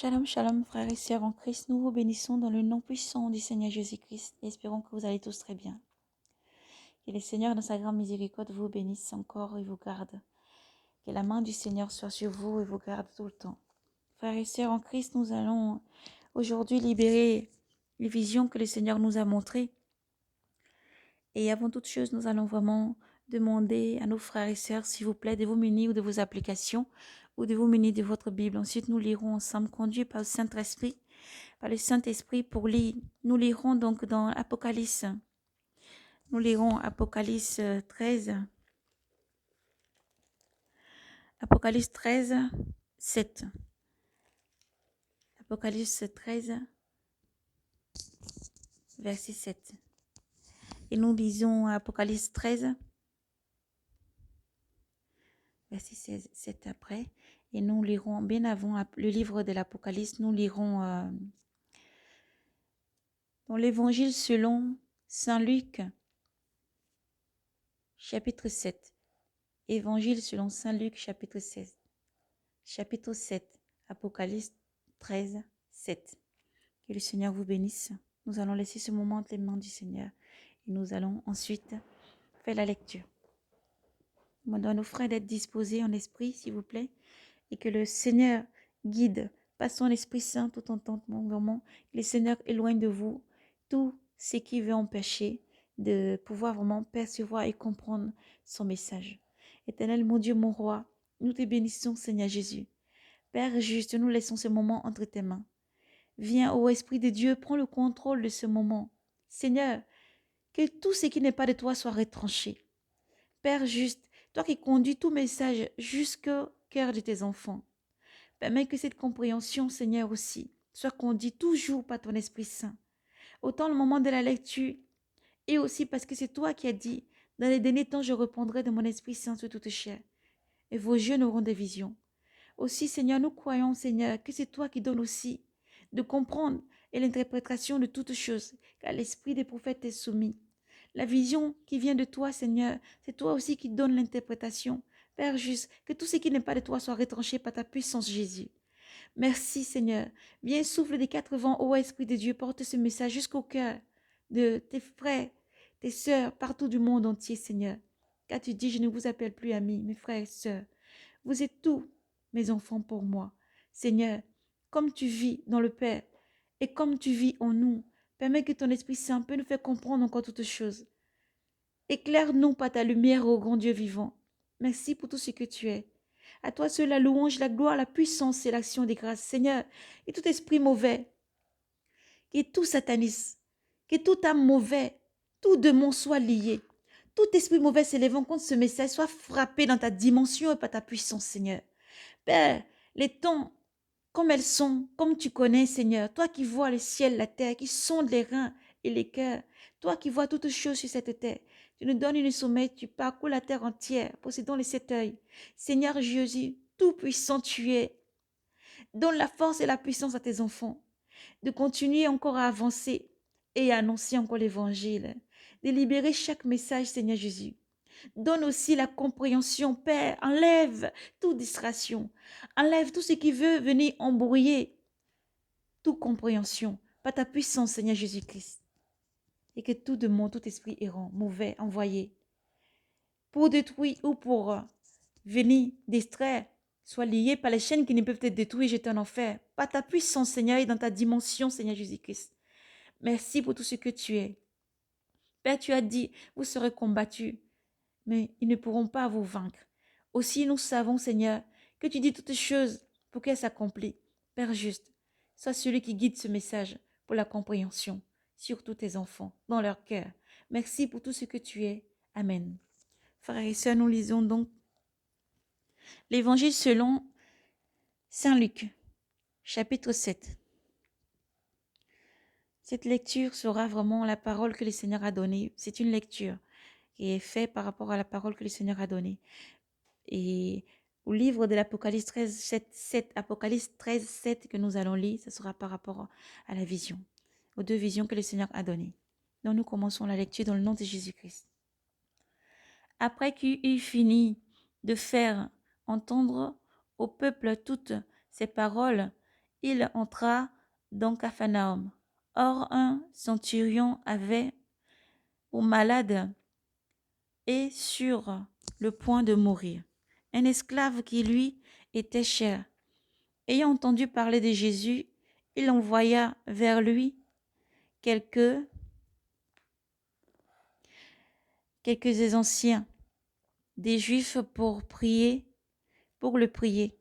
Shalom, shalom, frères et sœurs en Christ. Nous vous bénissons dans le nom puissant du Seigneur Jésus-Christ et espérons que vous allez tous très bien. Que le Seigneur, dans sa grande miséricorde, vous bénisse encore et vous garde. Que la main du Seigneur soit sur vous et vous garde tout le temps. Frères et sœurs en Christ, nous allons aujourd'hui libérer les visions que le Seigneur nous a montrées. Et avant toute chose, nous allons vraiment demander à nos frères et sœurs, s'il vous plaît, de vous munir de vos applications ou de vous munir de votre Bible. Ensuite, nous lirons ensemble, conduits par le Saint-Esprit, pour lire. Nous lirons donc dans Apocalypse. Nous lirons Apocalypse 13. Apocalypse 13, 7. Apocalypse 13, verset 7. Et nous lisons Apocalypse 13, verset 16, 7 après. Et nous lirons bien avant le livre de l'Apocalypse, nous lirons dans l'Évangile selon Saint Luc, chapitre 7. Évangile selon Saint Luc, chapitre 16. Chapitre 7, Apocalypse 13, 7. Que le Seigneur vous bénisse. Nous allons laisser ce moment entre les mains du Seigneur et nous allons ensuite faire la lecture. Demandons à nos frères d'être disposés en esprit, s'il vous plaît, et que le Seigneur guide par son Esprit Saint tout entendement, vraiment, que le Seigneur éloigne de vous tout ce qui veut empêcher de pouvoir vraiment percevoir et comprendre son message. Éternel, mon Dieu, mon roi, nous te bénissons, Seigneur Jésus. Père juste, nous laissons ce moment entre tes mains. Viens, ô Esprit de Dieu, prends le contrôle de ce moment. Seigneur, que tout ce qui n'est pas de toi soit retranché. Père juste, toi qui conduis tout message jusqu'au cœur de tes enfants. Permets que cette compréhension, Seigneur, aussi, soit conduite toujours par ton Esprit Saint. Autant le moment de la lecture, et aussi parce que c'est toi qui as dit, dans les derniers temps, je reprendrai de mon Esprit Saint sur toute chair, et vos yeux n'auront des visions. Aussi, Seigneur, nous croyons, Seigneur, que c'est toi qui donnes aussi de comprendre et l'interprétation de toutes choses, car l'esprit des prophètes est soumis. La vision qui vient de toi, Seigneur, c'est toi aussi qui donnes l'interprétation. Père juste, que tout ce qui n'est pas de toi soit retranché par ta puissance, Jésus. Merci, Seigneur. Viens, souffle des quatre vents, ô Esprit de Dieu, porte ce message jusqu'au cœur de tes frères, tes sœurs, partout du monde entier, Seigneur. Car tu dis, je ne vous appelle plus amis, mes frères et sœurs. Vous êtes tous mes enfants pour moi. Seigneur, comme tu vis dans le Père et comme tu vis en nous, permets que ton Esprit Saint peut nous faire comprendre encore toutes choses. Éclaire-nous par ta lumière, ô grand Dieu vivant. Merci pour tout ce que tu es. À toi seul la louange, la gloire, la puissance et l'action des grâces. Seigneur, et tout esprit mauvais, et tout satanisme, que tout âme mauvais, tout démon soit lié. Tout esprit mauvais s'élevant contre ce message soit frappé dans ta dimension et par ta puissance, Seigneur. Père, les temps comme elles sont, comme tu connais, Seigneur, toi qui vois le ciel, la terre, qui sondes les reins et les cœurs, toi qui vois toutes choses sur cette terre, tu nous donnes une sommeil, tu parcours la terre entière, possédant les sept œils. Seigneur Jésus, tout puissant tu es, donne la force et la puissance à tes enfants de continuer encore à avancer et à annoncer encore l'évangile, de libérer chaque message, Seigneur Jésus. Donne aussi la compréhension, Père. Enlève toute distraction. Enlève tout ce qui veut venir embrouiller toute compréhension par ta puissance, Seigneur Jésus-Christ. Et que tout démon, tout esprit errant, mauvais, envoyé, pour détruire ou pour venir distraire, soit lié par les chaînes qui ne peuvent être détruites, jeter en enfer. Par ta puissance, Seigneur, et dans ta dimension, Seigneur Jésus-Christ. Merci pour tout ce que tu es. Père, tu as dit, vous serez combattus, mais ils ne pourront pas vous vaincre. Aussi, nous savons, Seigneur, que tu dis toutes choses pour qu'elles s'accomplissent. Père juste, sois celui qui guide ce message pour la compréhension, sur tous tes enfants, dans leur cœur. Merci pour tout ce que tu es. Amen. Frères et sœurs, nous lisons donc l'Évangile selon Saint Luc, chapitre 7. Cette lecture sera vraiment la parole que le Seigneur a donnée. C'est une lecture qui est faite par rapport à la parole que le Seigneur a donnée. Et au livre de l'Apocalypse 13, 7, Apocalypse 13, 7 que nous allons lire, ce sera par rapport à la vision, aux deux visions que le Seigneur a données. Donc nous commençons la lecture dans le nom de Jésus-Christ. Après qu'il eut fini de faire entendre au peuple toutes ces paroles, il entra dans Capharnaüm. Or, un centurion avait pour malade et sur le point de mourir un esclave qui lui était cher. Ayant entendu parler de Jésus, il envoya vers lui quelques des anciens des Juifs pour le prier,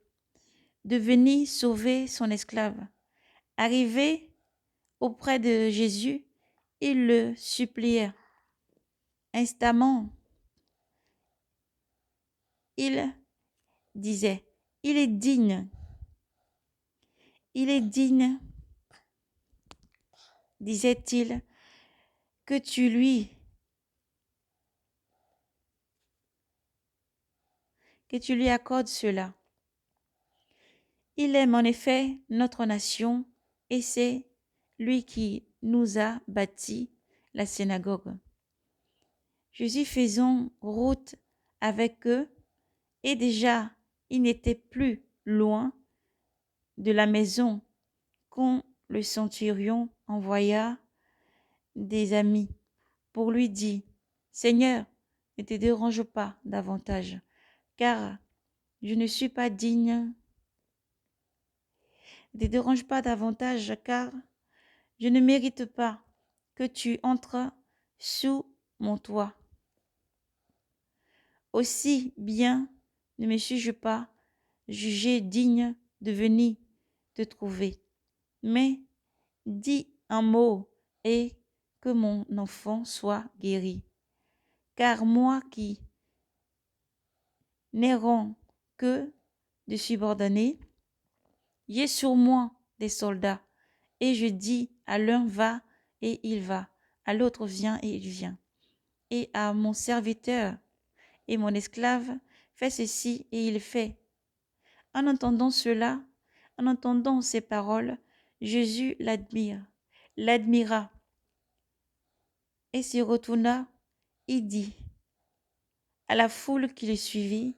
de venir sauver son esclave. Arrivé auprès de Jésus, ils le supplièrent. Instamment, il disait, il est digne, disait-il, que tu lui accordes cela. Il aime en effet notre nation et c'est lui qui nous a bâti la synagogue. Jésus faisant route avec eux, et déjà il n'était plus loin de la maison quand le centurion envoya des amis pour lui dire, Seigneur, ne te dérange pas davantage, car je ne suis pas digne. Ne te dérange pas davantage, car je ne mérite pas que tu entres sous mon toit. Aussi bien ne me suis-je pas jugé digne de venir te trouver, mais dis un mot et que mon enfant soit guéri. Car moi qui n'ai rang que de subordonné, j'ai sur moi des soldats, et je dis à l'un va et il va, à l'autre viens et il vient, et à mon serviteur et mon esclave fais ceci et il fait. En entendant cela, en entendant ces paroles, Jésus l'admira et se retourna et dit à la foule qui le suivit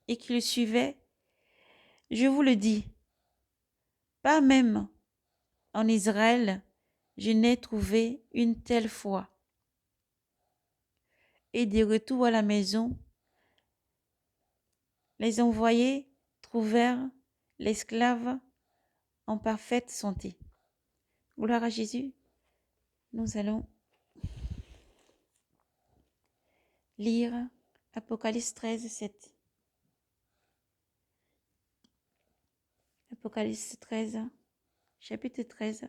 et qui le suivait, je vous le dis, pas même en Israël, je n'ai trouvé une telle foi. Et de retour à la maison, les envoyés trouvèrent l'esclave en parfaite santé. Gloire à Jésus. Nous allons lire Apocalypse 13, 7. Apocalypse 13, chapitre 13,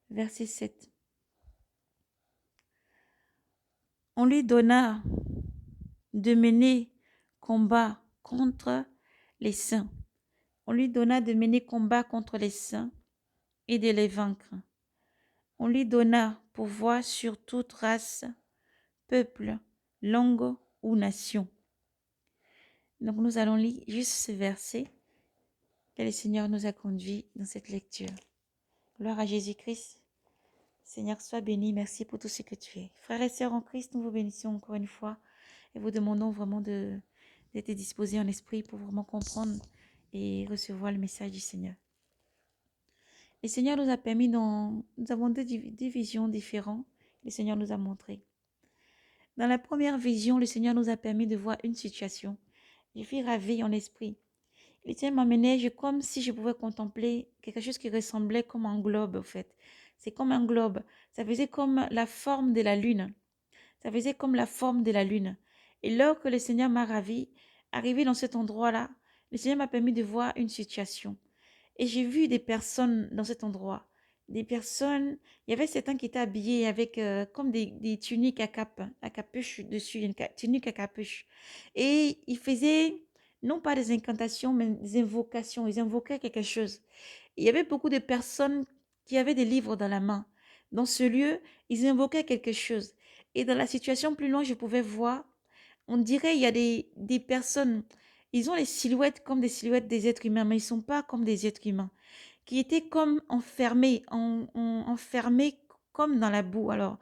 verset 7. On lui donna de mener combat contre les saints. On lui donna de mener combat contre les saints et de les vaincre. On lui donna pouvoir sur toute race, peuple, langue ou nation. Donc nous allons lire juste ce verset que le Seigneur nous a conduits dans cette lecture. Gloire à Jésus-Christ. Seigneur, sois béni. Merci pour tout ce que tu es. Frères et sœurs en Christ, nous vous bénissons encore une fois et vous demandons vraiment d'être disposés en esprit pour vraiment comprendre et recevoir le message du Seigneur. Le Seigneur nous a permis, nous avons deux visions différentes. Le Seigneur nous a montré. Dans la première vision, le Seigneur nous a permis de voir une situation. Je fus ravie en esprit. Le Seigneur m'amenait comme si je pouvais contempler quelque chose qui ressemblait comme un globe, en fait. C'est comme un globe. Ça faisait comme la forme de la lune. Ça faisait comme la forme de la lune. Et lors que le Seigneur m'a ravie, arrivé dans cet endroit-là, le Seigneur m'a permis de voir une situation. Et j'ai vu des personnes dans cet endroit. Des personnes, il y avait certains qui étaient habillés avec comme des tuniques à capuche dessus, une tunique à capuche. Et ils faisaient non pas des incantations, mais des invocations. Ils invoquaient quelque chose. Il y avait beaucoup de personnes qui avaient des livres dans la main. Dans ce lieu, ils invoquaient quelque chose. Et dans la situation plus loin, je pouvais voir, on dirait il y a des personnes, ils ont les silhouettes comme des silhouettes des êtres humains, mais ils ne sont pas comme des êtres humains, qui étaient comme enfermés, enfermés comme dans la boue. Alors,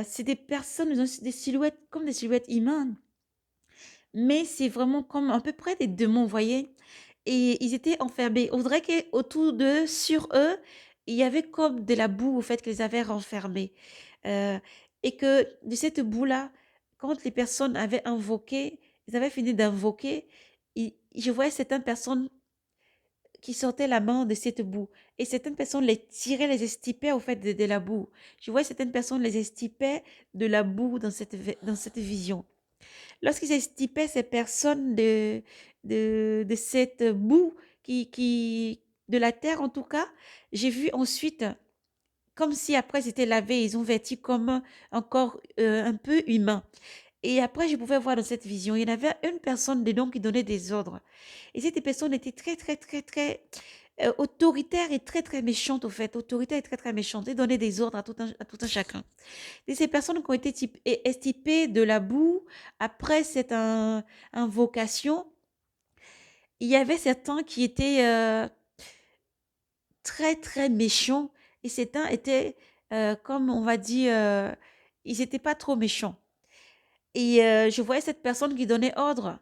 c'est des personnes, ils ont des silhouettes comme des silhouettes humaines, mais c'est vraiment comme à peu près des démons, vous voyez. et ils étaient enfermés. On dirait qu'autour d'eux, sur eux, il y avait comme de la boue, au fait, qu'ils avaient renfermés. Euh, et que de cette boue-là, quand les personnes avaient invoqué, ils avaient fini d'invoquer, je voyais certaines personnes qui sortaient la main de cette boue. Et certaines personnes les tiraient, les estipaient au fait de la boue. Je voyais certaines personnes les estipaient de la boue dans cette vision. Lorsqu'ils estipaient ces personnes de cette boue de la terre en tout cas, j'ai vu ensuite, comme si après c'était lavé, ils ont vêtu comme un corps un peu humain. Et après, je pouvais voir dans cette vision, il y en avait une personne dedans qui donnait des ordres. Et cette personne était très, très, très, très autoritaire et très, très méchante, au fait. Autoritaire et très, très méchante. Et donnait des ordres à tout un chacun. Et ces personnes qui ont été estipées de la boue, après cette invocation, il y avait certains qui étaient très, très méchants. Et certains étaient, comme on va dire, ils n'étaient pas trop méchants. Et je voyais cette personne qui donnait ordre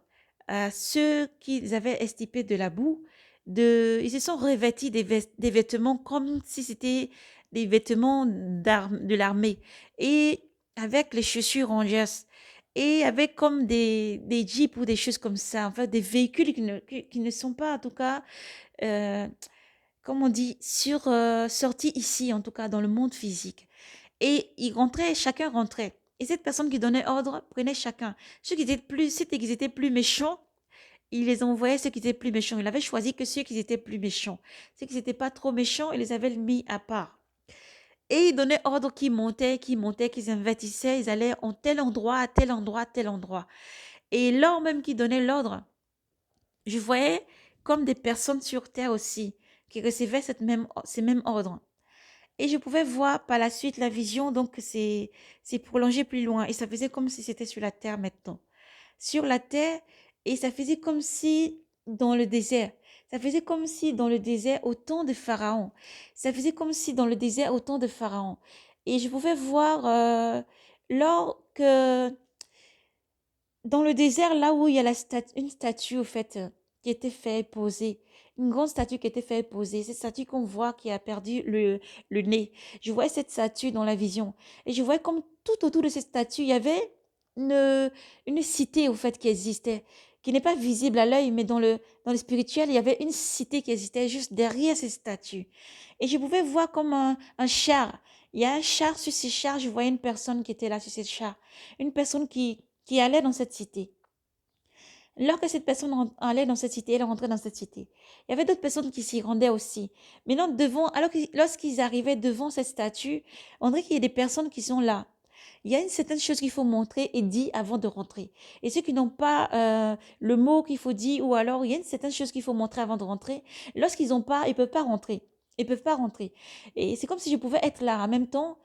à ceux qu'ils avaient estipés de la boue. Ils se sont revêtis des vêtements comme si c'était des vêtements de l'armée. Et avec les chaussures en geste. Et avec comme des jeeps ou des choses comme ça. En fait, des véhicules qui ne sont pas, en tout cas, euh, comme on dit, sortis ici, en tout cas, dans le monde physique. Et ils rentraient, chacun rentrait. Et cette personne qui donnait ordre prenait chacun. Ceux qui étaient plus méchants, il les envoyait ceux qui étaient plus méchants. Il avait choisi que ceux qui étaient plus méchants. Ceux qui n'étaient pas trop méchants, il les avait mis à part. Et il donnait ordre qui montaient, qu'ils investissaient, ils allaient en tel endroit, à tel endroit, à tel endroit. Et lors même qu'il donnait l'ordre, je voyais comme des personnes sur terre aussi qui recevaient ces mêmes ordres. Et je pouvais voir par la suite la vision, donc c'est prolongé plus loin. Et ça faisait comme si c'était sur la terre maintenant. Sur la terre, et ça faisait comme si dans le désert. Ça faisait comme si dans le désert, au temps de Pharaon. Ça faisait comme si dans le désert, au temps de Pharaon. Et je pouvais voir, lors que dans le désert, là où il y a une statue, au fait, qui était fait poser, une grande statue qui était fait poser, cette statue qu'on voit qui a perdu le nez. Je voyais cette statue dans la vision. Et je voyais comme tout autour de cette statue, il y avait une, une cité, au fait, qui existait, qui n'est pas visible à l'œil, mais dans le spirituel, il y avait une cité qui existait juste derrière cette statue. Et je pouvais voir comme un char. Il y a un char, sur ce char, je voyais une personne qui était là sur ce char. Une personne qui allait dans cette cité. Lorsque cette personne allait dans cette cité, elle rentrait dans cette cité. Il y avait d'autres personnes qui s'y rendaient aussi. Maintenant, lorsqu'ils arrivaient devant cette statue, on dirait qu'il y a des personnes qui sont là. Il y a une certaine chose qu'il faut montrer et dire avant de rentrer. Et ceux qui n'ont pas le mot qu'il faut dire, ou alors il y a une certaine chose qu'il faut montrer avant de rentrer, lorsqu'ils n'ont pas, ils ne peuvent pas rentrer. Ils ne peuvent pas rentrer. Et c'est comme si je pouvais être là en même temps.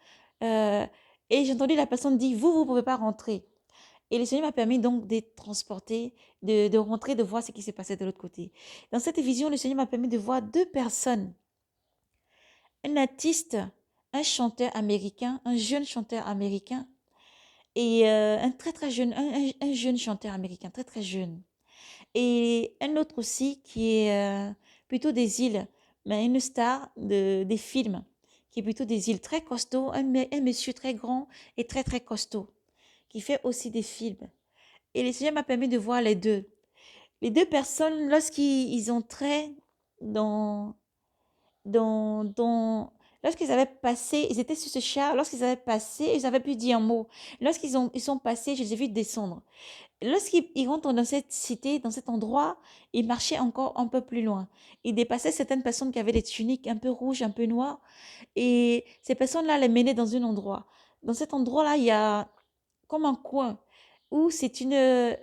euh, et j'ai entendu la personne dire, vous ne pouvez pas rentrer. Et le Seigneur m'a permis donc d'être transporté, de rentrer, de voir ce qui s'est passé de l'autre côté. Dans cette vision, le Seigneur m'a permis de voir deux personnes. Un artiste, un chanteur américain, un jeune chanteur américain, et un très très jeune, un jeune chanteur américain, très très jeune. Et un autre aussi qui est plutôt des îles, mais une star des films, qui est plutôt des îles, très costaud, un monsieur très grand et très très costaud, qui fait aussi des films. Et le Seigneur m'a permis de voir les deux. Les deux personnes, lorsqu'ils entraient dans, lorsqu'ils avaient passé, ils étaient sur ce char, lorsqu'ils avaient passé, ils avaient pu dire un mot. Ils sont passés, je les ai vus descendre. Lorsqu'ils rentrent dans cette cité, dans cet endroit, ils marchaient encore un peu plus loin. Ils dépassaient certaines personnes qui avaient des tuniques un peu rouges, un peu noires. Et ces personnes-là les menaient dans un endroit. Dans cet endroit-là, il y a comme un coin où c'est une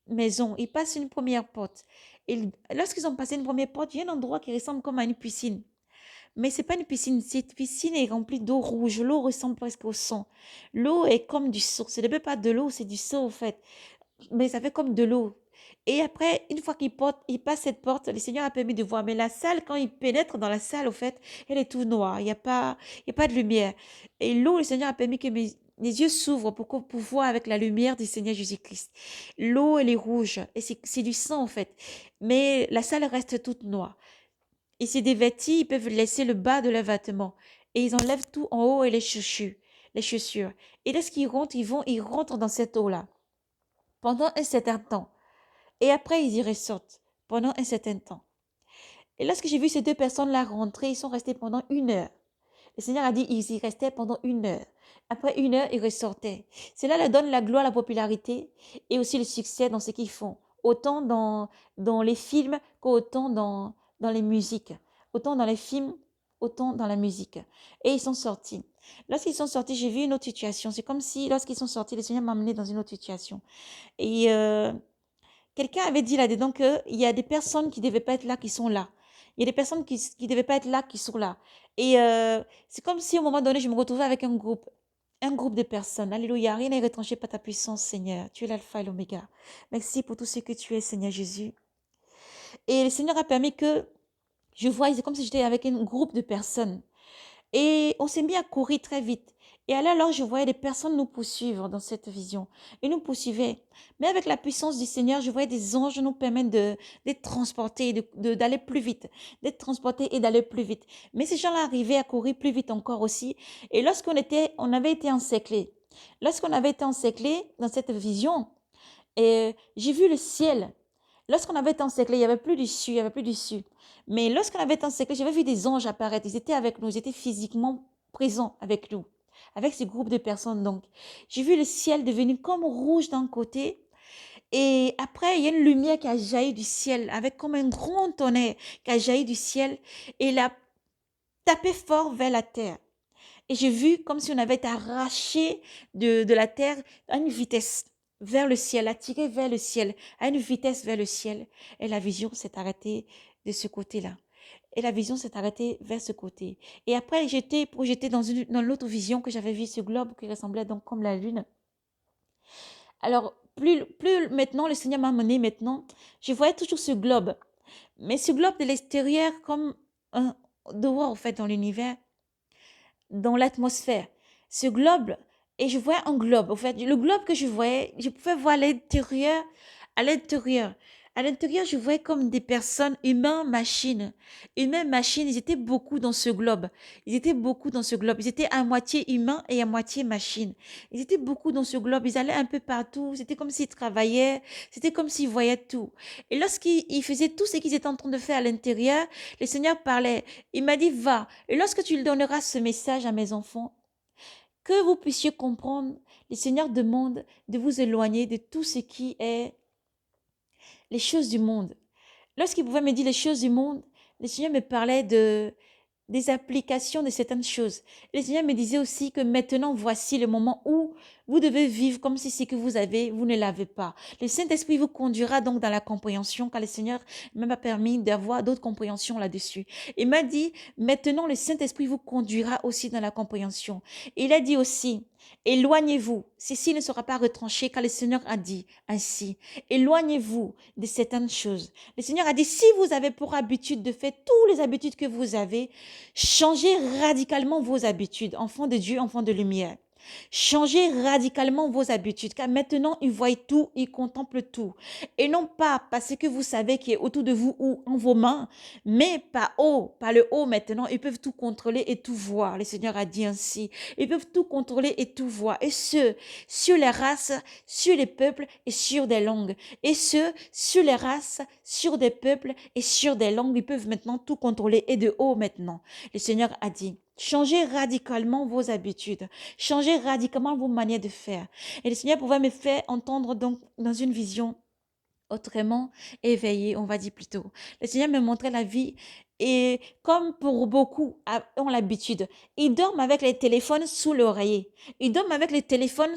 maison. Ils passent une première porte. Et lorsqu'ils ont passé une première porte, il y a un endroit qui ressemble comme à une piscine. Mais c'est pas une piscine. Cette piscine est remplie d'eau rouge. L'eau ressemble presque au sang. L'eau est comme du sang. Ce n'est même pas de l'eau, c'est du sang, en fait. Mais ça fait comme de l'eau. Et après, une fois qu'ils passent cette porte, le Seigneur a permis de voir. Mais la salle, quand ils pénètrent dans la salle, au fait, elle est tout noire. Il y a pas de lumière. Et l'eau, le Seigneur a permis que les yeux s'ouvrent pour voir avec la lumière du Seigneur Jésus-Christ. L'eau, elle est rouge et c'est du sang en fait. Mais la salle reste toute noire. Ils se dévêtis, ils peuvent laisser le bas de leur vêtement. Et ils enlèvent tout en haut et les chaussures. Les chaussures. Et lorsqu'ils rentrent, ils rentrent dans cette eau-là pendant un certain temps. Et après, ils y ressortent pendant un certain temps. Et lorsque j'ai vu ces deux personnes-là rentrer, ils sont restés pendant 1 heure. Le Seigneur a dit, ils y restaient pendant 1 heure. Après 1 heure, ils ressortaient. Cela leur donne la gloire, la popularité et aussi le succès dans ce qu'ils font. Autant dans les films qu'autant dans les musiques. Autant dans les films, autant dans la musique. Et ils sont sortis. Lorsqu'ils sont sortis, j'ai vu une autre situation. C'est comme si, lorsqu'ils sont sortis, le Seigneur m'a amené dans une autre situation. Et quelqu'un avait dit là-dedans qu'il y a des personnes qui ne devaient pas être là, qui sont là. Il y a des personnes qui ne devaient pas être là, qui sont là. Et c'est comme si, à un moment donné, je me retrouvais avec un groupe de personnes. Alléluia. Rien n'est retranché par ta puissance, Seigneur. Tu es l'alpha et l'oméga. Merci pour tout ce que tu es, Seigneur Jésus. Et le Seigneur a permis que je voie, c'est comme si j'étais avec un groupe de personnes. Et on s'est mis à courir très vite. Et alors, je voyais des personnes nous poursuivre dans cette vision. Ils nous poursuivaient. Mais avec la puissance du Seigneur, je voyais des anges nous permettre d'être transportés, d'aller plus vite, d'être transportés et d'aller plus vite. Mais ces gens-là arrivaient à courir plus vite encore aussi. Et on avait été encerclés. Lorsqu'on avait été encerclés dans cette vision, j'ai vu le ciel. Lorsqu'on avait été encerclés, il n'y avait plus d'issue, il n'y avait plus d'issue. Mais lorsqu'on avait été encerclés, j'avais vu des anges apparaître. Ils étaient avec nous, ils étaient physiquement présents avec nous, avec ce groupe de personnes. Donc, j'ai vu le ciel devenu comme rouge d'un côté. Et après, il y a une lumière qui a jailli du ciel, avec comme un grand tonnerre qui a jailli du ciel. Et il a tapé fort vers la terre. Et j'ai vu comme si on avait été arraché de la terre à une vitesse vers le ciel, attiré vers le ciel, à une vitesse vers le ciel. Et la vision s'est arrêtée de ce côté-là. Et la vision s'est arrêtée vers ce côté. Et après, j'étais projetée dans l'autre vision que j'avais vu, ce globe qui ressemblait donc comme la lune. Alors, plus maintenant, le Seigneur m'a mené maintenant, je voyais toujours ce globe. Mais ce globe de l'extérieur comme un dehors, en fait, dans l'univers, dans l'atmosphère. Ce globe, et je voyais un globe. En fait, le globe que je voyais, je pouvais voir l'intérieur, à l'intérieur. À l'intérieur, je voyais comme des personnes, humains, machines. Humains, machines, ils étaient beaucoup dans ce globe. Ils étaient beaucoup dans ce globe. Ils étaient à moitié humains et à moitié machines. Ils étaient beaucoup dans ce globe. Ils allaient un peu partout. C'était comme s'ils travaillaient. C'était comme s'ils voyaient tout. Et lorsqu'ils faisaient tout ce qu'ils étaient en train de faire à l'intérieur, le Seigneur parlait. Il m'a dit, va. Et lorsque tu donneras ce message à mes enfants, que vous puissiez comprendre, le Seigneur demande de vous éloigner de tout ce qui est les choses du monde. Lorsqu'il pouvait me dire les choses du monde, le Seigneur me parlait des applications de certaines choses. Le Seigneur me disait aussi que maintenant, voici le moment où vous devez vivre comme si ce que vous avez, vous ne l'avez pas. Le Saint-Esprit vous conduira donc dans la compréhension, car le Seigneur m'a permis d'avoir d'autres compréhensions là-dessus. Il m'a dit, maintenant, le Saint-Esprit vous conduira aussi dans la compréhension. Il a dit aussi, éloignez-vous. Ceci ne sera pas retranché, car le Seigneur a dit ainsi. Éloignez-vous de certaines choses. Le Seigneur a dit, si vous avez pour habitude de faire toutes les habitudes que vous avez, changez radicalement vos habitudes, enfants de Dieu, enfants de lumière. Changez radicalement vos habitudes, car maintenant, ils voient tout, ils contemplent tout. Et non pas parce que vous savez qui est autour de vous ou en vos mains, mais par le haut maintenant, ils peuvent tout contrôler et tout voir. Le Seigneur a dit ainsi. Ils peuvent tout contrôler et tout voir. Et ce, sur les races, sur les peuples et sur des langues. Et ce, sur les races, sur des peuples et sur des langues, ils peuvent maintenant tout contrôler et de haut maintenant. Le Seigneur a dit. Changez radicalement vos habitudes. Changez radicalement vos manières de faire. Et le Seigneur pouvait me faire entendre donc dans une vision autrement éveillée, on va dire plutôt. Le Seigneur me montrait la vie et comme pour beaucoup ont l'habitude, ils dorment avec les téléphones sous l'oreiller. Ils dorment avec les téléphones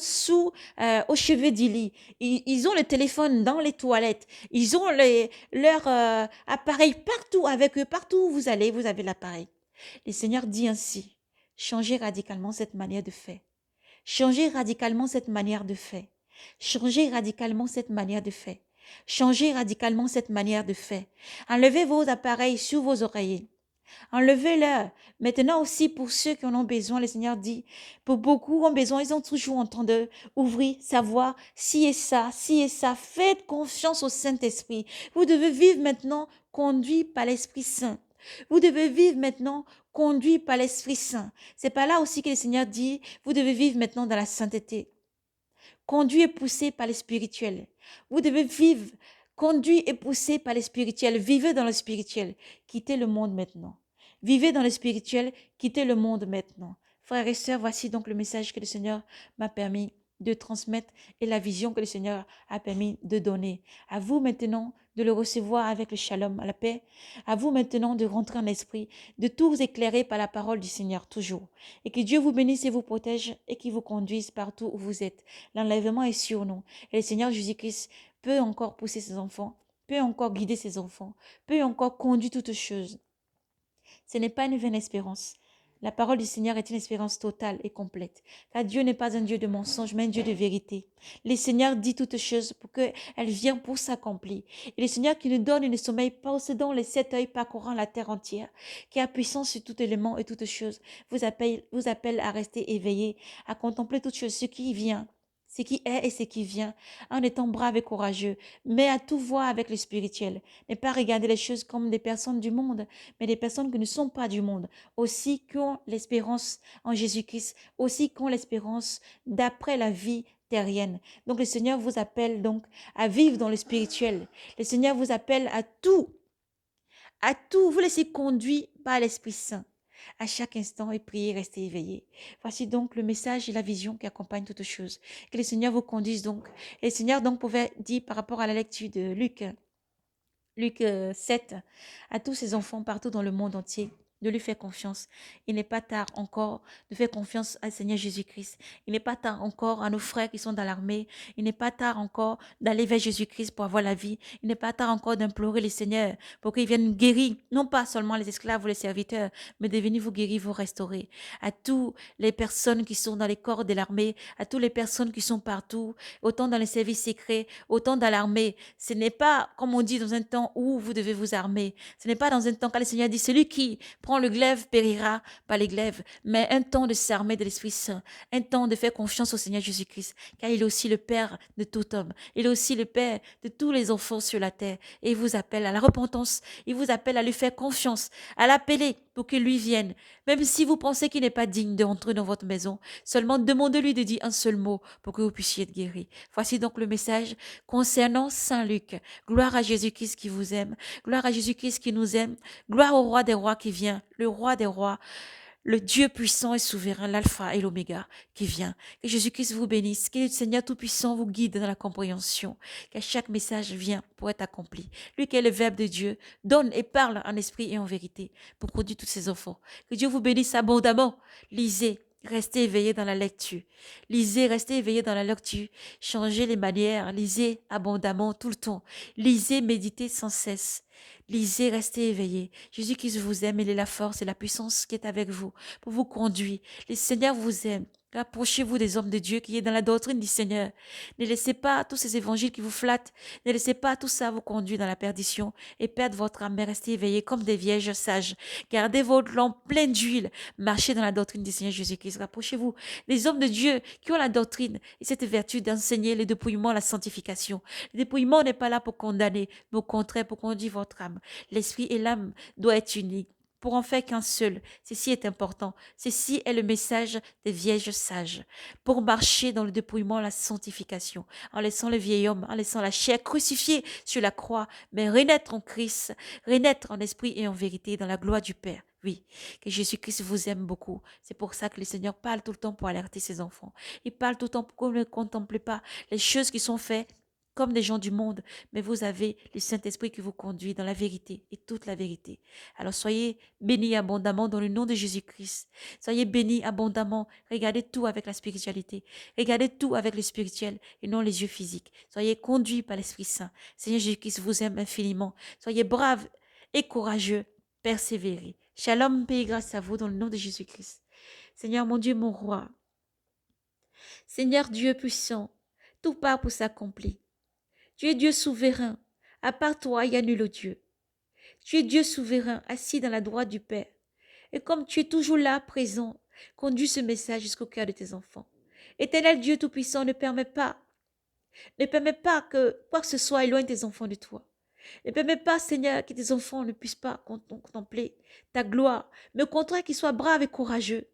au chevet du lit. Ils ont le téléphone dans les toilettes. Ils ont leur appareil partout avec eux. Partout où vous allez, vous avez l'appareil. Le Seigneur dit ainsi, changez radicalement cette manière de faire. Changez radicalement cette manière de faire. Changez radicalement cette manière de faire. Changez radicalement cette manière de faire. Enlevez vos appareils sur vos oreillers. Enlevez-leur. Maintenant aussi, pour ceux qui en ont besoin, le Seigneur dit, pour beaucoup ont besoin, ils ont toujours en train de ouvrir, savoir, ci et ça, ci et ça. Faites confiance au Saint-Esprit. Vous devez vivre maintenant conduit par l'Esprit Saint. Vous devez vivre maintenant conduit par l'Esprit Saint. C'est par là aussi que le Seigneur dit, vous devez vivre maintenant dans la sainteté. Conduit et poussé par le spirituel. Vous devez vivre conduit et poussé par le spirituel. Vivez dans le spirituel. Quittez le monde maintenant. Vivez dans le spirituel. Quittez le monde maintenant. Frères et sœurs, voici donc le message que le Seigneur m'a permis de transmettre et la vision que le Seigneur a permis de donner. À vous maintenant de le recevoir avec le shalom, la paix. À vous maintenant de rentrer en esprit, de tout vous éclairer par la parole du Seigneur toujours. Et que Dieu vous bénisse et vous protège et qu'il vous conduise partout où vous êtes. L'enlèvement est sur nous. Et le Seigneur Jésus-Christ peut encore pousser ses enfants, peut encore guider ses enfants, peut encore conduire toutes choses. Ce n'est pas une vaine espérance. La parole du Seigneur est une espérance totale et complète. Car Dieu n'est pas un Dieu de mensonge, mais un Dieu de vérité. Le Seigneur dit toutes choses pour qu'elles viennent pour s'accomplir. Et le Seigneur qui nous donne une sommeil, possédant les 7 œils parcourant la terre entière, qui a puissance sur tout élément et toutes choses, vous appelle à rester éveillé, à contempler toutes choses, ce qui vient, ce qui est et ce qui vient, en étant brave et courageux, mais à tout voir avec le spirituel. Ne pas regarder les choses comme des personnes du monde, mais des personnes qui ne sont pas du monde, aussi qui ont l'espérance en Jésus-Christ, aussi qui ont l'espérance d'après la vie terrienne. Donc le Seigneur vous appelle donc à vivre dans le spirituel. Le Seigneur vous appelle à tout, vous laissez conduire par l'Esprit Saint. À chaque instant et prier, restez éveillés. Voici donc le message et la vision qui accompagnent toutes choses. Que le Seigneur vous conduise donc. Et le Seigneur donc pouvait dire par rapport à la lecture de Luc 7, à tous ses enfants partout dans le monde entier, de lui faire confiance. Il n'est pas tard encore de faire confiance au Seigneur Jésus-Christ. Il n'est pas tard encore à nos frères qui sont dans l'armée. Il n'est pas tard encore d'aller vers Jésus-Christ pour avoir la vie. Il n'est pas tard encore d'implorer le Seigneur pour qu'il vienne guérir, non pas seulement les esclaves ou les serviteurs, mais de venir vous guérir, vous restaurer. À toutes les personnes qui sont dans les corps de l'armée, à toutes les personnes qui sont partout, autant dans les services secrets, autant dans l'armée. Ce n'est pas, comme on dit, dans un temps où vous devez vous armer. Ce n'est pas dans un temps quand le Seigneur dit, celui qui prend le glaive périra par les glaives, mais un temps de s'armer de l'Esprit Saint, un temps de faire confiance au Seigneur Jésus-Christ, car il est aussi le Père de tout homme. Il est aussi le Père de tous les enfants sur la terre. Et il vous appelle à la repentance. Il vous appelle à lui faire confiance, à l'appeler pour qu'il lui vienne. Même si vous pensez qu'il n'est pas digne d'entrer dans votre maison, seulement demandez-lui de dire un seul mot pour que vous puissiez être guéri. Voici donc le message concernant Saint Luc. Gloire à Jésus-Christ qui vous aime. Gloire à Jésus-Christ qui nous aime. Gloire au roi des rois qui vient. Le roi des rois. Le Dieu puissant et souverain, l'alpha et l'oméga qui vient. Que Jésus-Christ vous bénisse. Que le Seigneur Tout-Puissant vous guide dans la compréhension. Que chaque message vient pour être accompli. Lui qui est le Verbe de Dieu, donne et parle en esprit et en vérité pour produire tous ses enfants. Que Dieu vous bénisse abondamment. Lisez. Restez éveillés dans la lecture. Lisez, restez éveillés dans la lecture. Changez les manières. Lisez abondamment tout le temps. Lisez, méditez sans cesse. Lisez, restez éveillés. Jésus-Christ vous aime, il est la force et la puissance qui est avec vous pour vous conduire. Le Seigneur vous aime. Approchez-vous des hommes de Dieu qui est dans la doctrine du Seigneur. Ne laissez pas tous ces évangiles qui vous flattent. Ne laissez pas tout ça vous conduire dans la perdition et perdre votre âme, mais restez éveillés comme des vierges sages. Gardez votre lampe pleine d'huile. Marchez dans la doctrine du Seigneur Jésus-Christ. Rapprochez-vous des hommes de Dieu qui ont la doctrine et cette vertu d'enseigner le dépouillement, la sanctification. Le dépouillement n'est pas là pour condamner, mais au contraire pour conduire votre âme. L'esprit et l'âme doivent être unis. Pour en faire qu'un seul. Ceci est important. Ceci est le message des vierges sages. Pour marcher dans le dépouillement, la sanctification, en laissant le vieil homme, en laissant la chair crucifiée sur la croix, mais renaître en Christ, renaître en esprit et en vérité dans la gloire du Père. Oui, que Jésus-Christ vous aime beaucoup. C'est pour ça que le Seigneur parle tout le temps pour alerter ses enfants. Il parle tout le temps pour que vous ne contemplez pas les choses qui sont faites comme des gens du monde, mais vous avez le Saint-Esprit qui vous conduit dans la vérité et toute la vérité. Alors soyez bénis abondamment dans le nom de Jésus-Christ. Soyez bénis abondamment. Regardez tout avec la spiritualité. Regardez tout avec le spirituel et non les yeux physiques. Soyez conduits par l'Esprit Saint. Seigneur Jésus-Christ vous aime infiniment. Soyez braves et courageux. Persévérez. Shalom, paix et grâce à vous dans le nom de Jésus-Christ. Seigneur mon Dieu, mon roi. Seigneur Dieu puissant, tout part pour s'accomplir. Tu es Dieu souverain. À part toi, il y a nul autre Dieu. Tu es Dieu souverain, assis dans la droite du Père. Et comme tu es toujours là, présent, conduis ce message jusqu'au cœur de tes enfants. Éternel Dieu Tout-Puissant, ne permets pas que quoi que ce soit éloigne tes enfants de toi. Ne permets pas, Seigneur, que tes enfants ne puissent pas contempler ta gloire, mais au contraire qu'ils soient braves et courageux.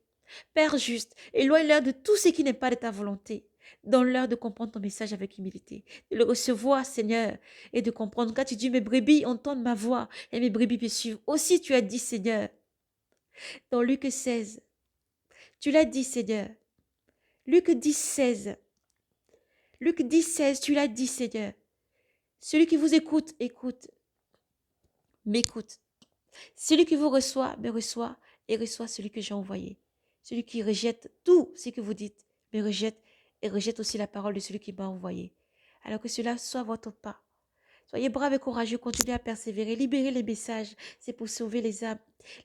Père juste, éloigne-leur de tout ce qui n'est pas de ta volonté. Donne-leur de comprendre ton message avec humilité, de le recevoir, Seigneur, et de comprendre. Quand tu dis, mes brebis entendent ma voix et mes brebis me suivent. Aussi, tu as dit, Seigneur, dans Luc 16, tu l'as dit, Seigneur. Luc 10, 16. Luc 10, 16, tu l'as dit, Seigneur. Celui qui vous écoute, écoute, m'écoute. Celui qui vous reçoit, me reçoit et reçoit celui que j'ai envoyé. Celui qui rejette tout ce que vous dites, me rejette et rejette aussi la parole de celui qui m'a envoyé. Alors que cela soit votre pas. Soyez braves et courageux, continuez à persévérer. Libérez les messages, c'est pour sauver les âmes.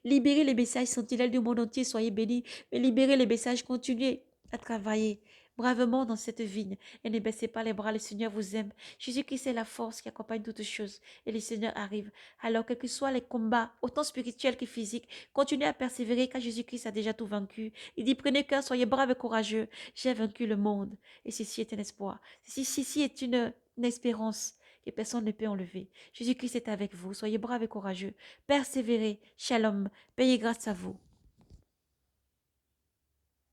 Libérez les messages sentinelles du monde entier, soyez bénis. Mais libérez les messages, continuez à travailler bravement dans cette vigne. Et ne baissez pas les bras, le Seigneur vous aime. Jésus-Christ est la force qui accompagne toutes choses. Et le Seigneur arrive. Alors, quels que soient les combats, autant spirituels que physiques, continuez à persévérer car Jésus-Christ a déjà tout vaincu. Il dit, prenez cœur, soyez braves et courageux. J'ai vaincu le monde. Et ceci est un espoir. Ceci est une espérance que personne ne peut enlever. Jésus-Christ est avec vous. Soyez braves et courageux. Persévérez. Shalom. Payez grâce à vous.